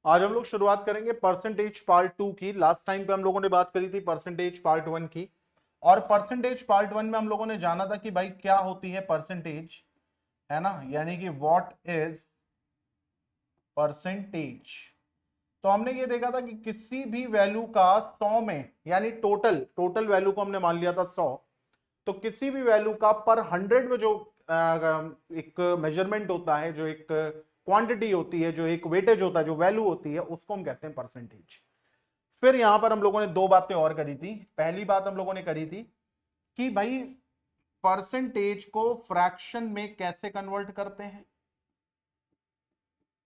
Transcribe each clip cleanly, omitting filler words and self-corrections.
आज हम लोग शुरुआत करेंगे परसेंटेज पार्ट 2 की। लास्ट टाइम पे हम लोगों ने बात करी थी परसेंटेज पार्ट 1 की, और परसेंटेज पार्ट 1 में हम लोगों ने जाना था कि भाई क्या होती है परसेंटेज, है ना, यानी कि व्हाट इज परसेंटेज। तो हमने ये देखा था कि किसी भी वैल्यू का 100 में, यानी टोटल टोटल वैल्यू को हमने मान लिया था 100, तो किसी भी वैल्यू का पर 100 में जो एक मेजरमेंट होता है, जो एक क्वांटिटी होती है, जो एक वेटेज होता है, जो वैल्यू होती है, उसको हम कहते हैं परसेंटेज। फिर यहां पर हम लोगों ने दो बातें और करी थी। पहली बात हम लोगों ने करी थी कि भाई परसेंटेज को फ्रैक्शन में कैसे कन्वर्ट करते हैं,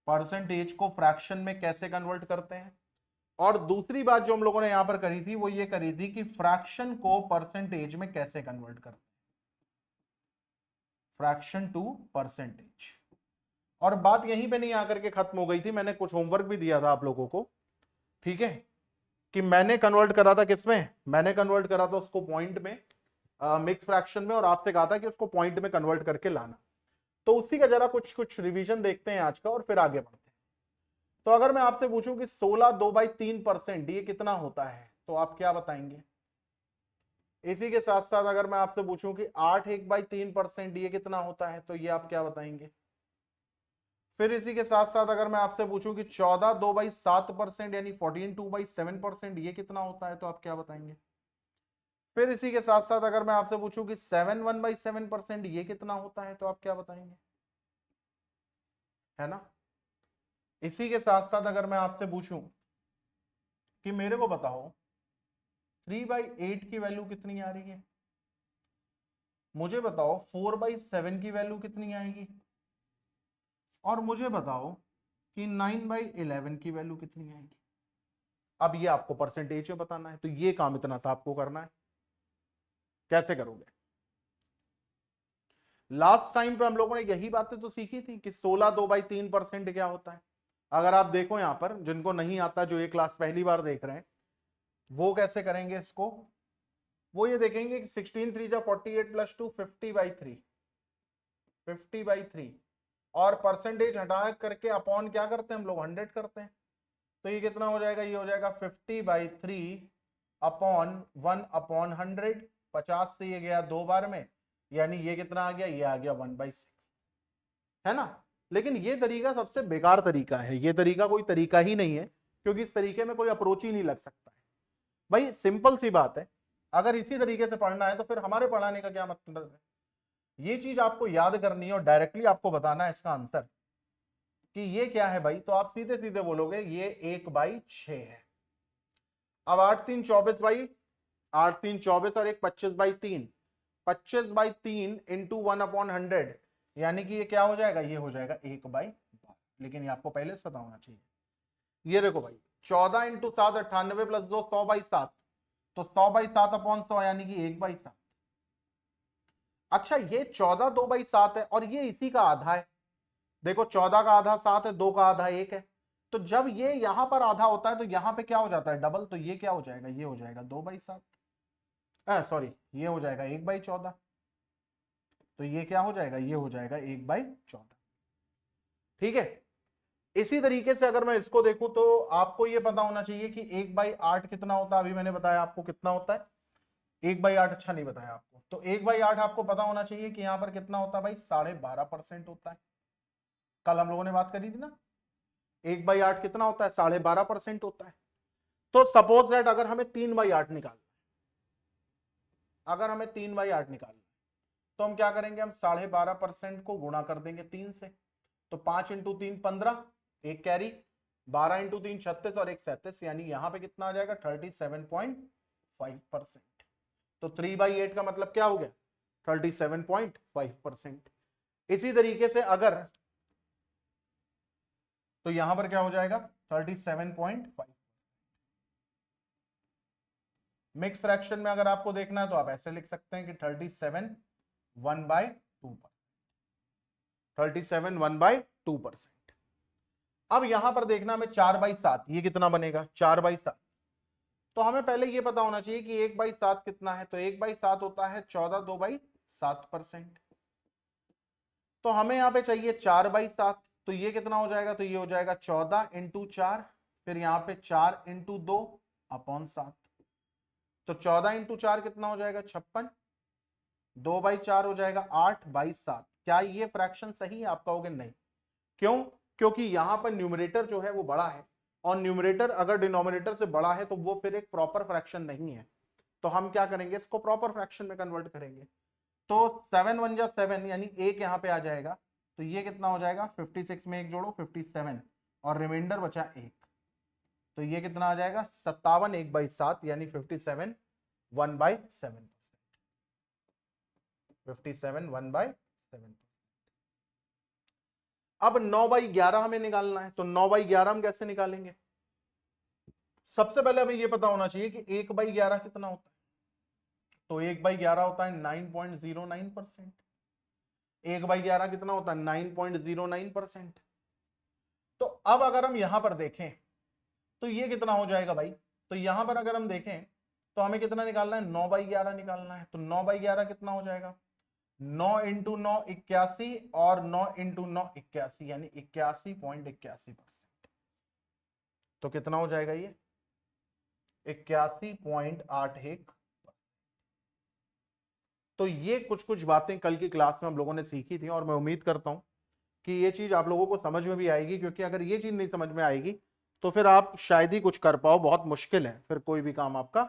परसेंटेज को फ्रैक्शन में कैसे कन्वर्ट करते हैं। और दूसरी बात जो हम लोगों ने यहां पर करी थी वो ये करी थी कि फ्रैक्शन को परसेंटेज में कैसे कन्वर्ट करते हैं, फ्रैक्शन टू परसेंटेज। और बात यहीं पे नहीं आकर के खत्म हो गई थी, मैंने कुछ होमवर्क भी दिया था आप लोगों को, ठीक है, कि मैंने कन्वर्ट करा था किसमें, मैंने कन्वर्ट करा था उसको पॉइंट में, मिक्स फ्रैक्शन में, और आपसे कहा था कि उसको पॉइंट में कन्वर्ट करके लाना। तो उसी का जरा कुछ कुछ रिवीजन देखते हैं आज का और फिर आगे बढ़ते हैं। तो अगर मैं आपसे पूछूं कि 16 2/3% ये कितना होता है, तो आप क्या बताएंगे। इसी के साथ साथ अगर मैं आपसे पूछूं कि 8 1/3% ये कितना होता है, तो ये आप क्या बताएंगे। फिर इसी के साथ साथ अगर मैं आपसे पूछूं कि 14 2/7% यानी 14 2/7% ये कितना होता है, तो आप क्या बताएंगे। फिर इसी के साथ साथ अगर मैं आपसे पूछूं कि 7 1/7% ये कितना होता है, तो आप क्या बताएंगे, है ना। इसी के साथ साथ अगर मैं आपसे पूछूं कि मेरे को बताओ 3/8 की वैल्यू कितनी आ रही है, मुझे बताओ 4/7 की वैल्यू कितनी आएगी, और मुझे बताओ कि 9/11 की वैल्यू कितनी आएगी। अब ये आपको परसेंटेज में बताना है, तो ये काम इतना सा आपको करना है। कैसे करोगे। लास्ट टाइम पे हम लोगों ने यही बातें तो सीखी थी कि 16 2/3% क्या होता है। अगर आप देखो यहां पर, जिनको नहीं आता, जो ये क्लास पहली बार देख रहे हैं, वो कैसे करेंगे इसको। वो ये देखेंगे कि 16 3 जा 48 + 2 50/3, 50/3, और परसेंटेज हटा करके अपॉन क्या करते हैं हम लोग, 100 करते हैं। तो ये कितना हो जाएगा, ये हो जाएगा 50/3 अपॉन 1/100। 50 से ये गया 2 बार में, यानी ये कितना आ गया, ये आ गया 1/6, है ना। लेकिन ये तरीका सबसे बेकार तरीका है, ये तरीका कोई तरीका ही नहीं है, क्योंकि इस तरीके में कोई अप्रोच ही नहीं लग सकता है। भाई सिंपल सी बात है, अगर इसी तरीके से पढ़ना है तो फिर हमारे पढ़ाने का क्या मतलब है। ये चीज आपको याद करनी है और डायरेक्टली आपको बताना है इसका आंसर कि ये क्या है भाई, तो आप सीधे सीधे बोलोगे ये 1/6 है। अब 8 3 24 भाई, 8 3 24 और एक 25/3, 25/3 इंटू 1/100, यानी कि ये क्या हो जाएगा, ये हो जाएगा 1/12। लेकिन ये आपको पहले से पता होना चाहिए। ये देखो भाई, 14 इंटू 7 98 + 2 100/7, तो 100/7/100 यानी कि 1/7। अच्छा, ये 14 2/7 है और ये इसी का आधा है। देखो 14 का आधा 7 है, 2 का आधा 1 है। तो जब ये यहां पर आधा होता है तो यहां पे क्या हो जाता है, डबल। तो ये क्या हो जाएगा, ये हो जाएगा 2/7, सॉरी, ये हो जाएगा 1/14। तो ये क्या हो जाएगा, ये हो जाएगा 1/14। ठीक है। इसी तरीके से अगर मैं इसको देखूं तो आपको ये पता होना चाहिए कि 1/8 कितना होता है। अभी मैंने बताया आपको कितना होता है 1/8, अच्छा नहीं बताया आपको। तो 1/8 आपको पता होना चाहिए कि यहां पर कितना होता है भाई, 12.5% होता है। कल हम लोगों ने बात करी थी ना, 1/8 कितना होता है, 12.5% होता है। तो सपोज दैट अगर हमें 3/8 निकालना, अगर हमें 3/8 निकालना, तो हम क्या करेंगे, हम 12.5% को गुणा कर देंगे 3 से। तो 5 × 3 15, एक कैरी, 12 × 3 36 और एक 37, यानी यहां पे कितना आ जाएगा 37.5%। तो 3/8 का मतलब क्या हो गया, 37.5%। इसी तरीके से अगर, तो यहां पर क्या हो जाएगा 37.5। मिक्स फ्रैक्शन में अगर आपको देखना है तो आप ऐसे लिख सकते हैं कि 37 1/2%, 37 1/2%। अब यहां पर देखना हमें 4/7, ये कितना बनेगा 4/7। तो हमें पहले ये पता होना चाहिए कि 1/7 कितना है, तो 1/7 होता है 14 2/7%। तो हमें यहां पे चाहिए 4/7, तो ये कितना हो जाएगा, तो ये हो जाएगा 14 इंटू 4, फिर यहाँ पे 4 इंटू 2 अपॉन 7। तो 14 इंटू 4 कितना हो जाएगा 56, 2/4 हो जाएगा 8/7। क्या ये फ्रैक्शन सही है? आप कहोगे नहीं। क्यों? क्योंकि यहां पर न्यूमरेटर जो है वो बड़ा है, और न्यूमरेटर अगर डिनोमिनेटर से बड़ा है तो वो फिर एक प्रॉपर फ्रैक्शन नहीं है। तो हम क्या करेंगे, इसको प्रॉपर फ्रैक्शन में कन्वर्ट करेंगे। तो 7 1 जा 7, यानी एक यहाँ पे आ जाएगा, तो ये कितना हो जाएगा 56 में एक जोड़ो 57, और रिमाइंडर बचा एक, तो ये कितना आ जाएगा 57 1/7, यानी 57 1/7, 57 1/7। अब 9/11 हमें निकालना है, तो 9/11 हम कैसे निकालेंगे? सबसे पहले हमें यह पता होना चाहिए कि 1/11 कितना होता है। तो 1/11 होता है 9.09%। 1/11 कितना होता है 9.09%। तो अब अगर हम यहां पर देखें तो ये कितना हो जाएगा भाई, तो यहां पर अगर हम देखें तो हमें कितना निकालना है, 9/11 निकालना है। तो 9/11 कितना हो जाएगा, 9 इंटू 9 81, और 9 इंटू 9 81, यानी 81.81%। तो कितना हो जाएगा ये 81.81। तो ये कुछ कुछ बातें कल की क्लास में हम लोगों ने सीखी थी, और मैं उम्मीद करता हूं कि ये चीज आप लोगों को समझ में भी आएगी, क्योंकि अगर ये चीज नहीं समझ में आएगी तो फिर आप शायद ही कुछ कर पाओ, बहुत मुश्किल है फिर कोई भी काम आपका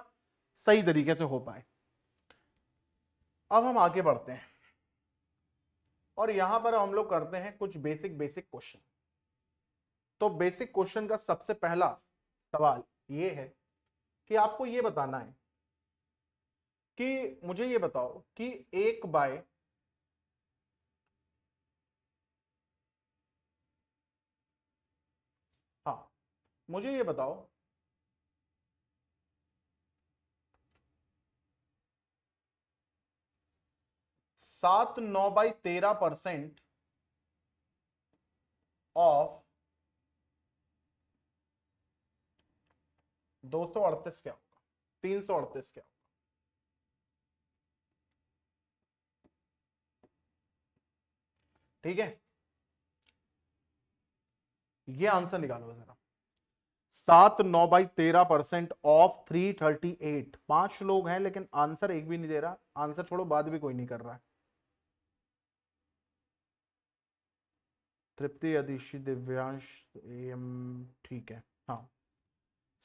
सही तरीके से हो पाए। अब हम आगे बढ़ते हैं, और यहां पर हम लोग करते हैं कुछ बेसिक क्वेश्चन। तो बेसिक क्वेश्चन का सबसे पहला सवाल ये है कि आपको ये बताना है कि मुझे ये बताओ कि 1 बाय हाँ मुझे ये बताओ 7 9/13% ऑफ 238 क्या होगा, 338 क्या होगा? ठीक है, ये आंसर निकालो जरा। 7 9/13% ऑफ 338। 5 लोग हैं लेकिन आंसर एक भी नहीं दे रहा। आंसर छोड़ो, बात भी कोई नहीं कर रहा है। तृप्ति, अदिशी, दिव्यांश, एम, ठीक है। हाँ,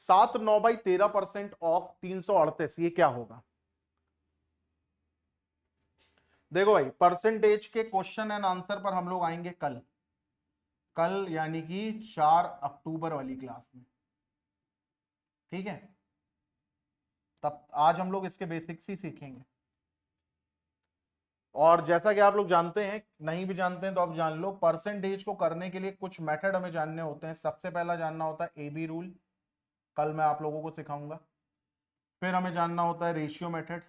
7 9/13% ऑफ 338, ये क्या होगा? देखो भाई, परसेंटेज के क्वेश्चन एंड आंसर पर हम लोग आएंगे कल यानी कि 4 अक्टूबर वाली क्लास में। ठीक है, तब आज हम लोग इसके बेसिक्स ही सीखेंगे। और जैसा कि आप लोग जानते हैं, नहीं भी जानते हैं तो अब जान लो, परसेंटेज को करने के लिए कुछ मेथड हमें जानने होते हैं। सबसे पहला जानना होता है एबी रूल, कल मैं आप लोगों को सिखाऊंगा। फिर हमें जानना होता है रेशियो मेथड,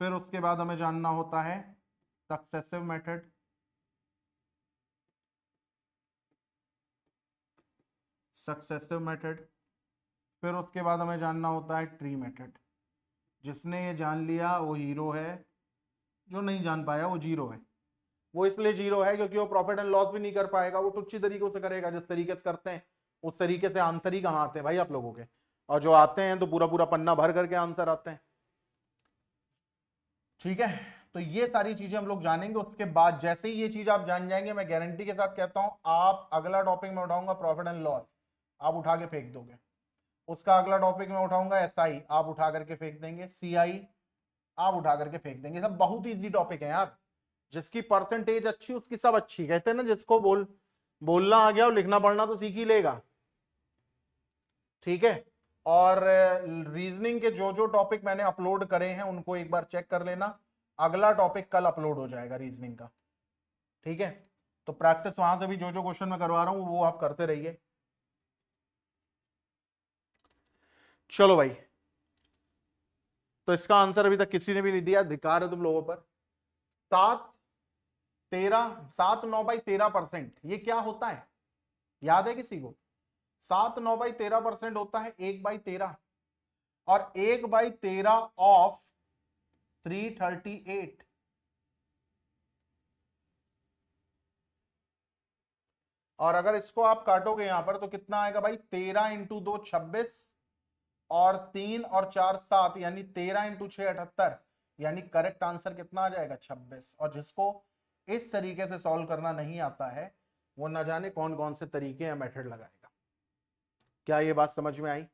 फिर उसके बाद हमें जानना होता है सक्सेसिव मेथड, फिर उसके बाद हमें जानना होता है ट्री मेथड। जिसने ये जान लिया वो हीरो है, जो नहीं जान पाया वो जीरो है। वो इसलिए जीरो है क्योंकि वो प्रॉफिट एंड लॉस भी नहीं कर पाएगा, वो टुच्ची तरीकों से करेगा। जिस तरीके से करते हैं उस तरीके से आंसर ही कहाँ आते हैं भाई आप लोगों के, और जो आते हैं तो पूरा पूरा पन्ना भर करके आंसर आते हैं। ठीक है, तो ये सारी चीजें हम लोग जानेंगे। उसके बाद जैसे ही ये चीज आप जान जाएंगे, मैं गारंटी के साथ कहता हूं, आप अगला टॉपिक में उठाऊंगा प्रॉफिट एंड लॉस, आप उठा के फेंक दोगे। उसका अगला टॉपिक में उठाऊंगा एसआई, आप उठा करके फेंक देंगे। सीआई आप उठा करके फेंक देंगे। सब बहुत इजी टॉपिक है यार, जिसकी परसेंटेज अच्छी उसकी सब अच्छी। कहते हैं ना, जिसको बोलना आ गया वो लिखना पढ़ना तो सीख ही लेगा। ठीक है, और रीजनिंग के जो जो टॉपिक मैंने अपलोड करे हैं उनको एक बार चेक कर लेना। अगला टॉपिक कल अपलोड हो जाएगा रीजनिंग का। ठीक है, तो प्रैक्टिस वहां से भी जो जो क्वेश्चन मैं करवा रहा हूं वो आप करते रहिए। चलो भाई, तो इसका आंसर अभी तक किसी ने भी नहीं दिया, धिक्कार है तुम लोगों पर। 7 ये क्या होता है, याद है किसी को? 7 9/13% होता है 1/13, और 1/13 ऑफ 338 और अगर इसको आप काटोगे यहां पर तो कितना आएगा भाई, 13 इंटू 2 26 और 3 और 4 7, यानी 13 इंटू 6 78, यानी करेक्ट आंसर कितना आ जाएगा 26। और जिसको इस तरीके से सॉल्व करना नहीं आता है वो ना जाने कौन कौन से तरीके या मेथड लगाएगा। क्या ये बात समझ में आई?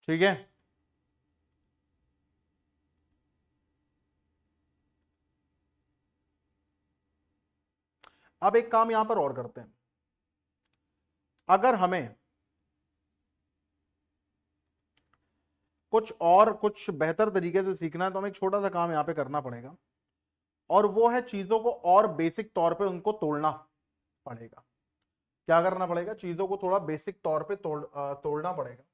ठीक है, अब एक काम यहां पर और करते हैं। अगर हमें कुछ बेहतर तरीके से सीखना है तो हमें एक छोटा सा काम यहां पे करना पड़ेगा, और वो है चीजों को और बेसिक तौर पे उनको तोड़ना पड़ेगा। क्या करना पड़ेगा? चीजों को थोड़ा बेसिक तौर पे तोड़ना पड़ेगा।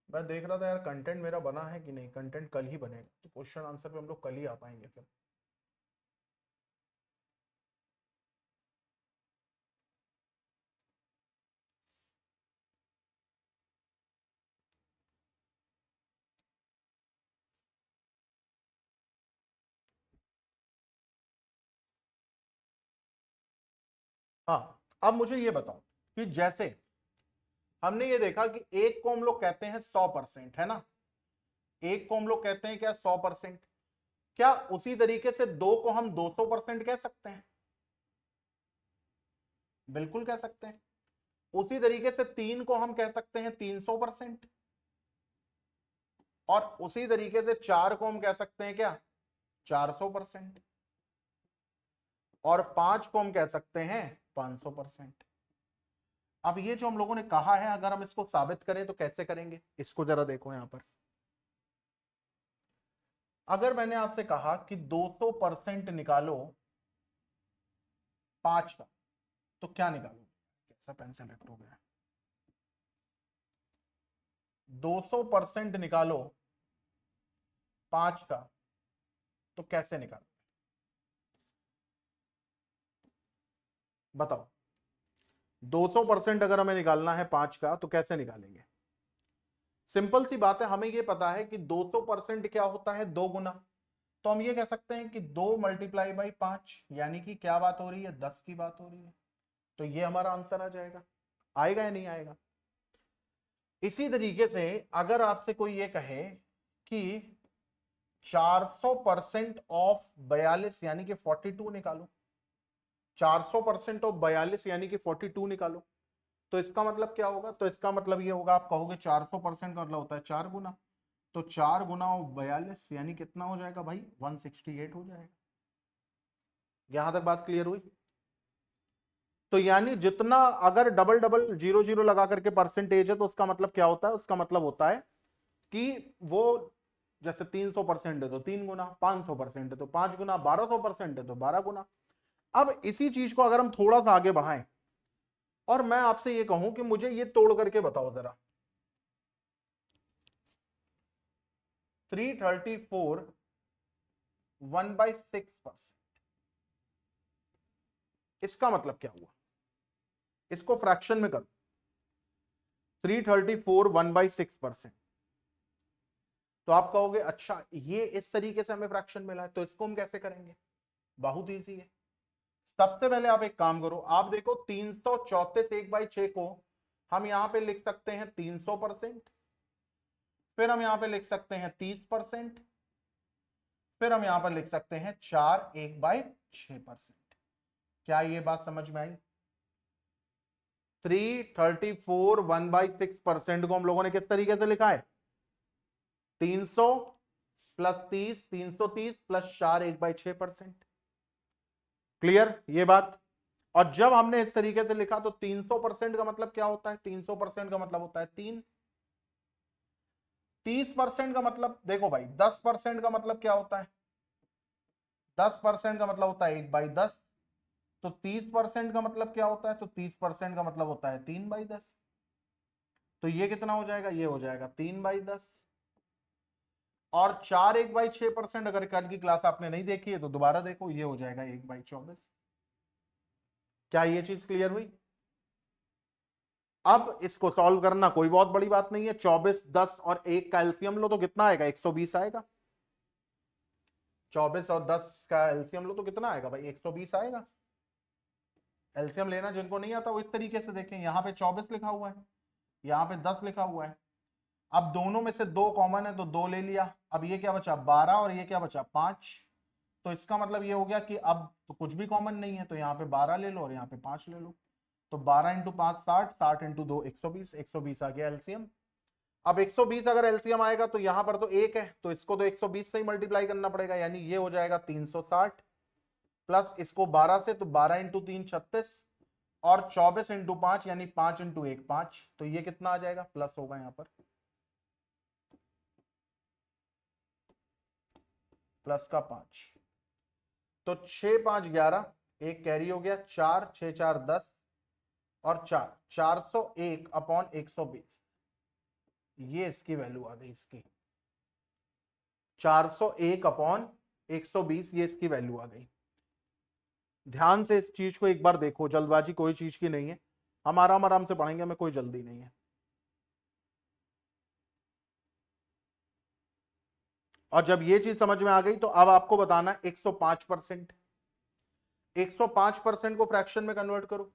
मैं देख रहा था यार कंटेंट मेरा बना है कि नहीं, कंटेंट कल ही बनेगा, तो क्वेश्चन आंसर पे हम लोग कल ही आ पाएंगे फिर। हाँ, अब मुझे ये बताओ कि जैसे हमने ये देखा कि एक को हम लोग कहते हैं 100%, है ना, एक को हम लोग कहते हैं क्या 100%, क्या उसी तरीके से दो को हम 200% कह सकते हैं? बिल्कुल कह सकते हैं। उसी तरीके से तीन को हम कह सकते हैं 300%, और उसी तरीके से चार को हम कह सकते हैं क्या 400%, और पांच को हम कह सकते हैं 500%। अब ये जो हम लोगों ने कहा है अगर हम इसको साबित करें तो कैसे करेंगे, इसको जरा देखो यहां पर। अगर मैंने आपसे कहा कि 200% निकालो पांच का, तो क्या निकालोगे? कैसा पेंसिल लेफ्ट हो गया। 200% निकालो पांच का, तो कैसे निकालो बताओ? 200% अगर हमें निकालना है पांच का तो कैसे निकालेंगे? सिंपल सी बात है, हमें ये पता है कि 200% क्या होता है, दो गुना। तो हम ये कह सकते हैं कि 2 मल्टीप्लाई बाई 5, यानी कि क्या बात हो रही है, 10 की बात हो रही है। तो ये हमारा आंसर आ जाएगा। आएगा या नहीं आएगा? इसी तरीके से अगर आपसे कोई ये कहे कि 400% ऑफ 42 यानी कि 42 निकालो, 400% ऑफ 42 यानी कि 42 निकालो, तो इसका मतलब क्या होगा? तो इसका मतलब ये होगा, आप कहोगे 400% का मतलब होता है 4 गुना, तो 4 गुना ऑफ 42 यानी कितना हो जाएगा भाई, 168 हो जाएगा। यहां तक बात क्लियर हुई? तो यानी जितना अगर डबल डबल जीरो जीरो लगा करके परसेंटेज है तो उसका मतलब क्या होता है? उसका मतलब होता है कि वो जैसे 300% है तो 3 गुना, 500% है तो 5 गुना, 1200% है तो 12 गुना। अब इसी चीज को अगर हम थोड़ा सा आगे बढ़ाएं और मैं आपसे ये कहूं कि मुझे ये तोड़ करके बताओ जरा, 334 1/6%, इसका मतलब क्या हुआ? इसको फ्रैक्शन में करो, 334 1/6%। तो आप कहोगे अच्छा ये इस तरीके से हमें फ्रैक्शन मिला है, तो इसको हम कैसे करेंगे? बहुत ईजी है। सबसे पहले आप एक काम करो, आप देखो 334 1/6 को हम यहां पे लिख सकते हैं 300%, फिर हम यहां पे लिख सकते हैं 30%, फिर हम यहां पर लिख सकते हैं 4 1/6%। क्या ये बात समझ में आई? 334 1/6% को हम लोगों ने किस तरीके से लिखा है? 300 प्लस 30, 330 प्लस 4 1/6%। क्लियर ये बात? और जब हमने इस तरीके से लिखा तो 300% का मतलब क्या होता है? 300% का मतलब होता है 3। 30% का मतलब देखो भाई, 10% का मतलब क्या होता है? 10% का मतलब होता है 1/10। तो 30% का मतलब क्या होता है? तो 30% का मतलब होता है 3/10। तो ये कितना हो जाएगा? ये हो जाएगा 3/10। और 4 1/6%। अगर कल की क्लास आपने नहीं देखी है तो दोबारा देखो, ये हो जाएगा 1/24। क्या ये चीज क्लियर हुई? अब इसको सॉल्व करना कोई बहुत बड़ी बात नहीं है। 24, 10 और 1 का एलसीएम लो तो कितना आएगा? 120 आएगा। 24 और 10 का एलसीएम लो तो कितना आएगा भाई? 120 आएगा। एलसीएम लेना जिनको नहीं आता वो इस तरीके से देखें, यहाँ पे 24 लिखा हुआ है, यहाँ पे 10 लिखा हुआ है। अब दोनों में से 2 कॉमन है तो 2 ले लिया। अब ये क्या बचा? 12 और ये क्या बचा? 5। तो इसका मतलब ये हो गया कि अब तो कुछ भी कॉमन नहीं है, तो यहाँ पे 12 ले लो और यहाँ पे 5 ले लो। तो 12 इंटू 5 60, 60 इंटू 2 120, 120 आ गया एलसीएम। अब 120 अगर एलसीएम आएगा तो यहाँ पर तो 1 है, तो इसको तो 120 से ही मल्टीप्लाई करना पड़ेगा, यानी ये हो जाएगा 360 प्लस इसको 12 से, तो 12 इंटू 3 36 और 24 इंटू 5 यानी 5 इंटू 1 5। तो ये कितना आ जाएगा? प्लस होगा यहाँ पर, प्लस का 5। तो 6 5 11, एक कैरी हो गया, 4 6 4 10 और 4 401 अपॉन 120। ये इसकी वैल्यू आ गई, इसकी 401 अपॉन 120, ये इसकी वैल्यू आ गई। ध्यान से इस चीज को एक बार देखो, जल्दबाजी कोई चीज की नहीं है, हम आराम आराम से पढ़ेंगे, हमें कोई जल्दी नहीं है। और जब ये चीज समझ में आ गई तो अब आपको बताना 105%। 105% को फ्रैक्शन में कन्वर्ट करो।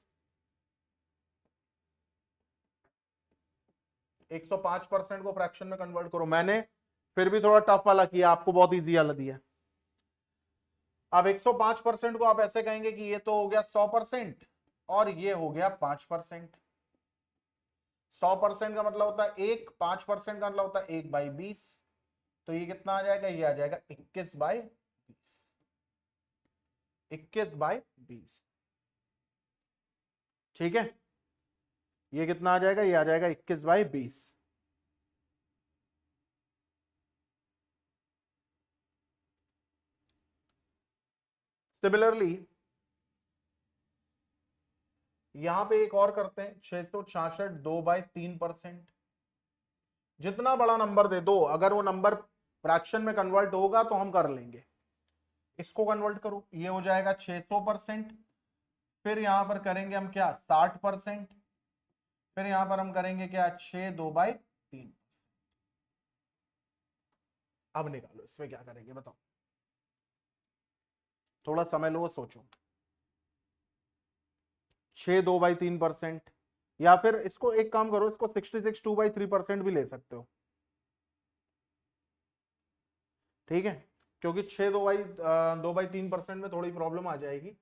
105% को फ्रैक्शन में कन्वर्ट करो। मैंने फिर भी थोड़ा टफ वाला किया, आपको बहुत इजी वाला दिया। अब 105% को आप ऐसे कहेंगे कि ये तो हो गया 100% और ये हो गया 5%। 100% का मतलब होता है 1, 5% का मतलब होता है 1/20। तो ये कितना आ जाएगा? ये आ जाएगा 21/20। 21/20, ठीक है। ये कितना आ जाएगा? ये आ जाएगा 21/20। सिमिलरली यहां पे एक और करते हैं, 666 2/3%। जितना बड़ा नंबर दे दो, अगर वो नंबर फ्रैक्शन में कन्वर्ट होगा तो हम कर लेंगे। इसको कन्वर्ट करो, ये हो जाएगा 600%। फिर यहां पर करेंगे हम क्या? 60%। फिर यहां पर हम करेंगे क्या? 6 2/3। अब निकालो इसमें क्या करेंगे बताओ, थोड़ा समय लो, सोचो। 6 2/3%, या फिर इसको एक काम करो, इसको 66 2/3% भी ले सकते हो, ठीक है। क्योंकि 6 2/3% में थोड़ी प्रॉब्लम आ जाएगी,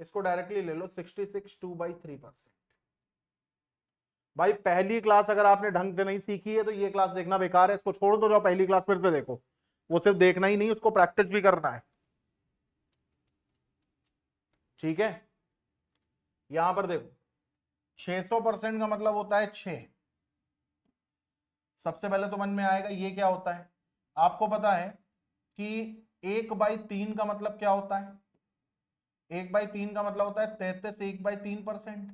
इसको डायरेक्टली ले लो 66 2/3%। भाई पहली क्लास अगर आपने ढंग से नहीं सीखी है तो ये क्लास देखना बेकार है, इसको छोड़ दो, जाओ पहली क्लास फिर से देखो। वो सिर्फ देखना ही नहीं, उसको प्रैक्टिस भी करना है, ठीक है। यहां पर देखो 600% का मतलब होता है 6। सबसे पहले तो मन में आएगा ये क्या होता है? आपको पता है कि 1/3 का मतलब क्या होता है? 1/3 का मतलब होता है 33 1/3%।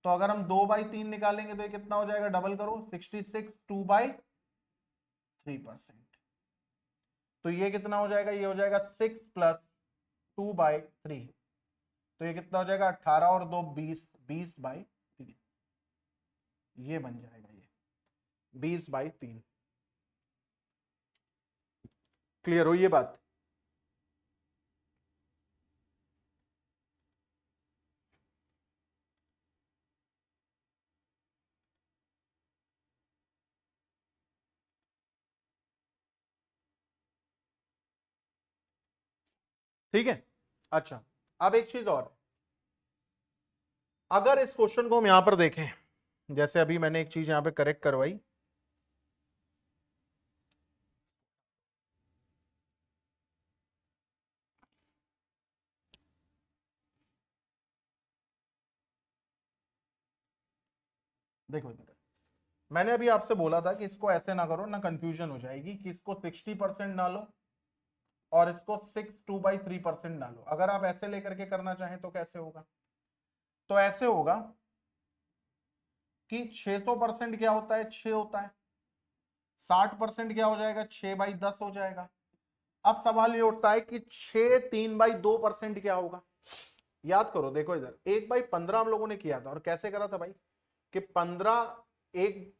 तो अगर हम 2/3 निकालेंगे तो ये कितना हो जाएगा? डबल करो, 66 2/3%। तो ये कितना हो जाएगा? ये हो जाएगा 6 प्लस 2/3। तो ये कितना हो जाएगा? 18 और 2 20, 20/3। ये बन जाएगा ये 20/3। क्लियर हो ये बात? ठीक है। अच्छा, अब एक चीज और, अगर इस क्वेश्चन को हम यहां पर देखें, जैसे अभी मैंने एक चीज यहां पे करेक्ट करवाई, देखो इधर मैंने अभी आपसे बोला था कि इसको ऐसे ना करो, ना कंफ्यूजन हो जाएगी, कि इसको 60% ना लो और इसको 6 2/3% ना लो। अगर आप ऐसे लेकर के करना चाहें तो कैसे होगा? तो ऐसे होगा कि 600% क्या होता है? 6 होता है, 60% क्या हो जाएगा, 6/10 हो जाएगा। अब सवाल ये उठता है कि 6 3/2% क्या होगा। याद करो, देखो इधर 1/15 हम लोगों ने किया था, और कैसे करा था भाई कि 15 एक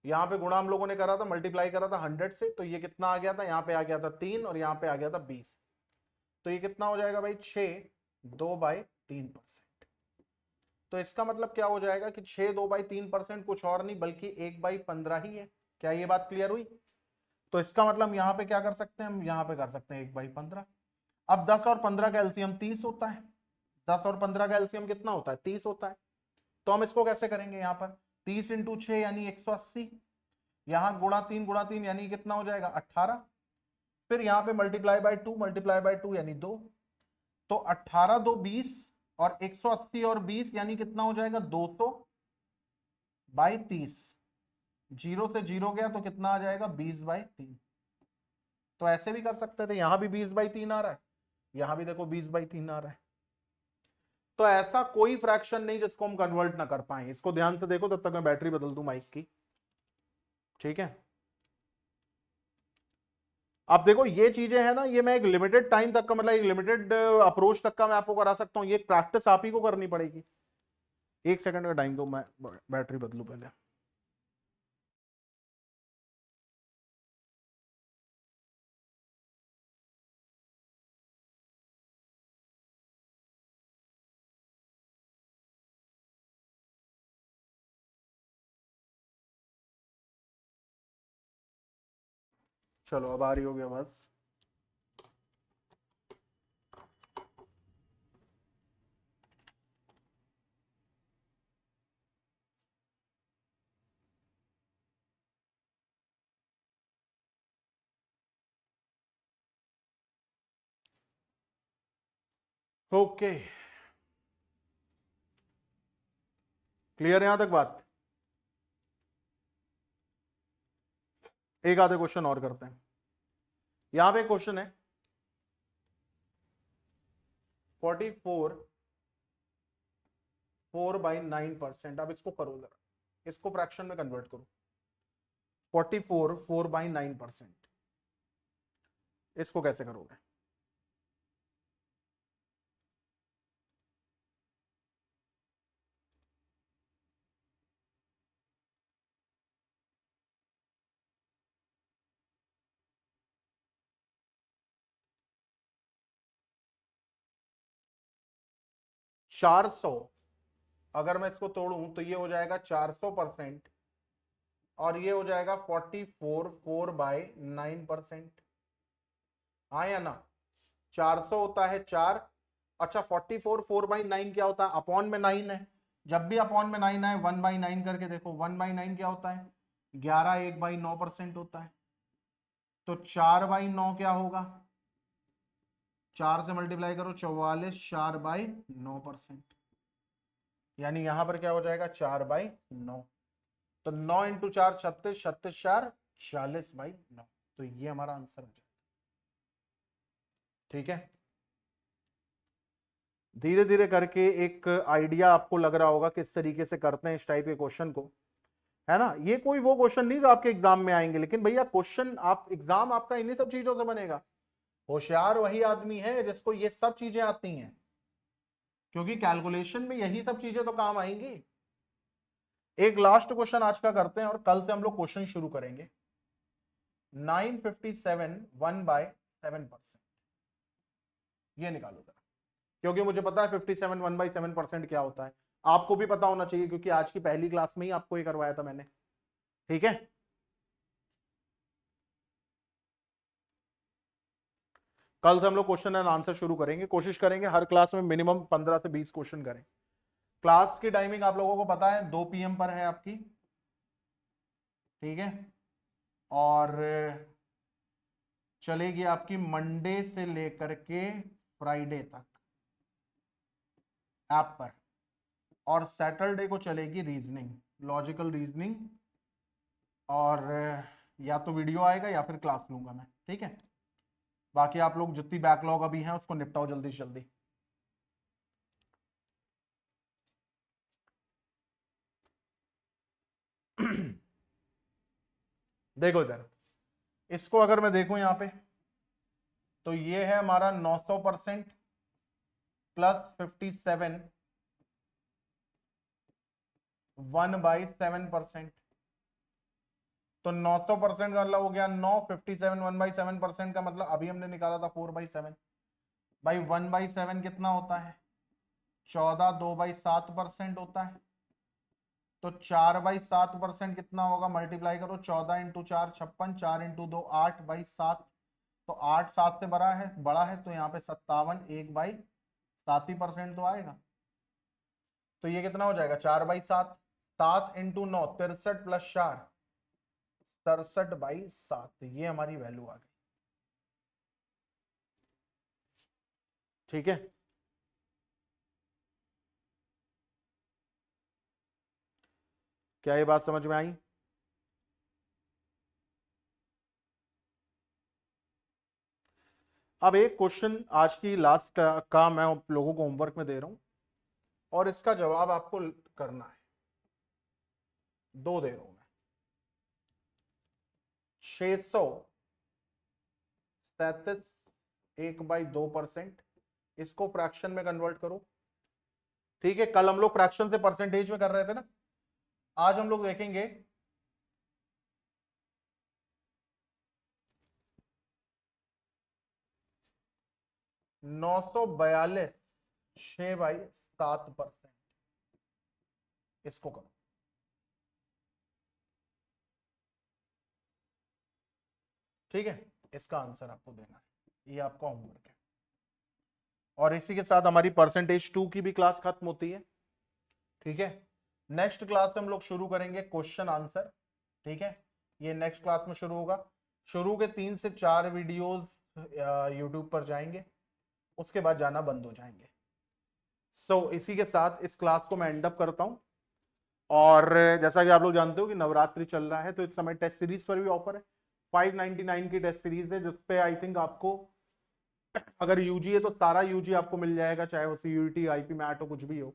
यहां पे गुणा हम लोगों ने करा था, मल्टीप्लाई करा था 100 से, तो ये कितना आ गया था, यहां पे आ गया था 3 और यहां पे आ गया था 20। तो ये कितना हो जाएगा भाई, 6 2/3%। तो इसका मतलब क्या हो जाएगा कि 6 2/3% कुछ और नहीं बल्कि 1/15 ही है। क्या ये बात क्लियर हुई? तो इसका मतलब हम यहाँ पे क्या कर सकते हैं, हम यहाँ पे कर सकते हैं 1/15। अब 10 और 15 का एलसीएम 30 होता है। 10 और 15 का एलसीएम कितना होता है, 30 होता है। तो हम इसको कैसे करेंगे, यहाँ पर 30 × 6 यानी 180, यहाँ गुणा 3 यानी कितना हो जाएगा 18, फिर यहाँ पे मल्टीप्लाई बाय 2 यानी 2। तो 18 2 20 और 180 और 20 यानी कितना हो जाएगा 200/30। 0 से 0 गया तो कितना आ जाएगा 20/3। तो ऐसे भी कर सकते थे, यहां भी 20/3 आ रहा है, यहां भी देखो 20/3 आ रहा है। तो ऐसा कोई फ्रैक्शन नहीं जिसको हम कन्वर्ट ना कर पाए। इसको ध्यान से देखो, तब तक मैं बैटरी बदल दूं माइक की, ठीक है। अब देखो ये चीजें हैं ना, ये मैं एक लिमिटेड टाइम तक का, मतलब एक लिमिटेड अप्रोच तक का मैं आपको करा सकता हूं। ये प्रैक्टिस आप ही को करनी पड़ेगी। 1 सेकंड का टाइम दो, मैं बैटरी बदलू पहले। चलो अब आ रही होगी आवाज। ओके, क्लियर यहां तक बात? एक आधे क्वेश्चन और करते हैं। यहां पे क्वेश्चन है 44 4/9%। अब इसको करो जरा, इसको फ्रैक्शन में कन्वर्ट करो। 44 4/9%, इसको कैसे करोगे? 400, अगर मैं इसको तोड़ूं तो ये हो जाएगा 400%, और ये हो जाएगा 44 4/9%। हाँ या ना? 400 होता है 4। अच्छा, 44 4/9 क्या होता है, अपॉन में 9 है। जब भी अपॉन में 9 आए 1/9 करके देखो, 1/9 क्या होता है, 11 1/9% होता है। तो 4/9 क्या होगा, 4 से मल्टीप्लाई करो, 44 4/9%। यानी यहां पर क्या हो जाएगा 4/9। तो 9 × 4 36, 36 4 40/9। तो ये हमारा आंसर हो जाएगा, ठीक है। धीरे धीरे करके एक आइडिया आपको लग रहा होगा किस तरीके से करते हैं इस टाइप के क्वेश्चन को, है ना। ये कोई वो क्वेश्चन नहीं जो आपके एग्जाम में आएंगे, लेकिन भैया क्वेश्चन आप एग्जाम आपका इन्हीं सब चीजों से बनेगा। होशियार वही आदमी है जिसको ये सब चीजें आती हैं, क्योंकि कैलकुलेशन में यही सब चीजें तो काम आएंगी। एक लास्ट क्वेश्चन आज का करते हैं और कल से हम लोग क्वेश्चन शुरू करेंगे। 957 1/7%, ये निकालो जरा, क्योंकि मुझे पता है 57 1/7% क्या होता है। आपको भी पता होना चाहिए, क्योंकि आज की पहली क्लास में ही आपको ये करवाया था मैंने, ठीक है। कल से हम लोग क्वेश्चन एंड आंसर शुरू करेंगे। कोशिश करेंगे हर क्लास में मिनिमम 15 से 20 क्वेश्चन करें। क्लास की टाइमिंग आप लोगों को पता है 2 PM पर है आपकी, ठीक है। और चलेगी आपकी मंडे से लेकर के फ्राइडे तक ऐप पर, और सैटरडे को चलेगी रीजनिंग, लॉजिकल रीजनिंग। और या तो वीडियो आएगा या फिर क्लास लूंगा मैं, ठीक है। बाकी आप लोग जितनी बैकलॉग अभी है उसको निपटाओ जल्दी से जल्दी। देखो इधर, इसको अगर मैं देखूं यहाँ पे, तो ये है हमारा 900% प्लस 57 1/7%। तो 900% का मतलब हो गया 9, 57 1/7% का मतलब अभी हमने निकाला था 4/7 भाई 1/7 कितना होता है 14, 2/7% होता है। तो 4/7% कितना होगा, मल्टीप्लाई करो 14 × 4 56, 4 × 2 8/7। तो 8 7 से बड़ा है तो यहाँ पे 57 1/7% तो आएगा। तो ये कितना हो जाएगा 4/7, 7 × 9 63 + 4 67/7। ये हमारी वैल्यू आ गई। ठीक है, क्या ये बात समझ में आई? अब एक क्वेश्चन आज की लास्ट का मैं आप लोगों को होमवर्क में दे रहा हूं और इसका जवाब आपको करना है। 2 दे रहा हूं मैं। 637 1/2%, इसको फ्रैक्शन में कन्वर्ट करो। ठीक है, कल हम लोग फ्रैक्शन से परसेंटेज में कर रहे थे ना, आज हम लोग देखेंगे 942 6/7%, इसको करो। ठीक है, इसका आंसर आपको देना है, ये आपका होमवर्क है। और इसी के साथ हमारी परसेंटेज 2 की भी क्लास खत्म होती है। ठीक है, नेक्स्ट क्लास में हम लोग शुरू करेंगे क्वेश्चन आंसर। ठीक है, ये नेक्स्ट क्लास में शुरू होगा। शुरू के 3 से 4 वीडियोस यूट्यूब पर जाएंगे, उसके बाद जाना बंद हो जाएंगे। इसी के साथ इस क्लास को मैं एंड अप करता हूं। और जैसा कि आप लोग जानते हो कि नवरात्रि चल रहा है, तो इस समय टेस्ट सीरीज पर भी ऑफर है। 599 की टेस्ट सीरीज है, जिसपे आई थिंक आपको, अगर यूजी है तो सारा यूजी आपको मिल जाएगा, चाहे वो सीयूईटी आईपी मैट हो कुछ भी हो।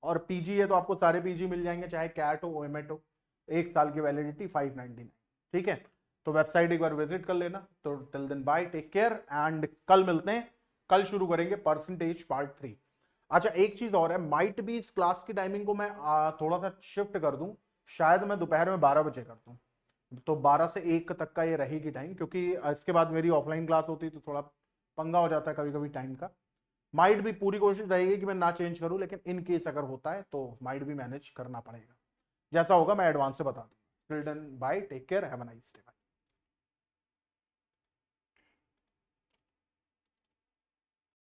और पीजी है तो आपको सारे पीजी मिल जाएंगे, चाहे कैट हो ओएमएट हो। 1 साल की वैलिडिटी 599। ठीक है, तो वेबसाइट एक बार विजिट कर लेना। तो till then bye, take care, and कल मिलते हैं। कल शुरू करेंगे परसेंटेज पार्ट 3। अच्छा, एक चीज और है, माइट भी इस क्लास की टाइमिंग को मैं थोड़ा सा शिफ्ट कर दूं। शायद मैं दोपहर में 12 बजे कर दूं, तो 12 से 1 तक का ये रहेगी टाइम, क्योंकि इसके बाद मेरी ऑफलाइन क्लास होती है तो थोड़ा पंगा हो जाता है कभी कभी टाइम का। माइट भी पूरी कोशिश रहेगी कि मैं ना चेंज करूं, लेकिन इन केस अगर होता है तो माइट भी मैनेज करना पड़ेगा। जैसा होगा मैं एडवांस से बता दूंगा। Till then bye, take care, have a nice day.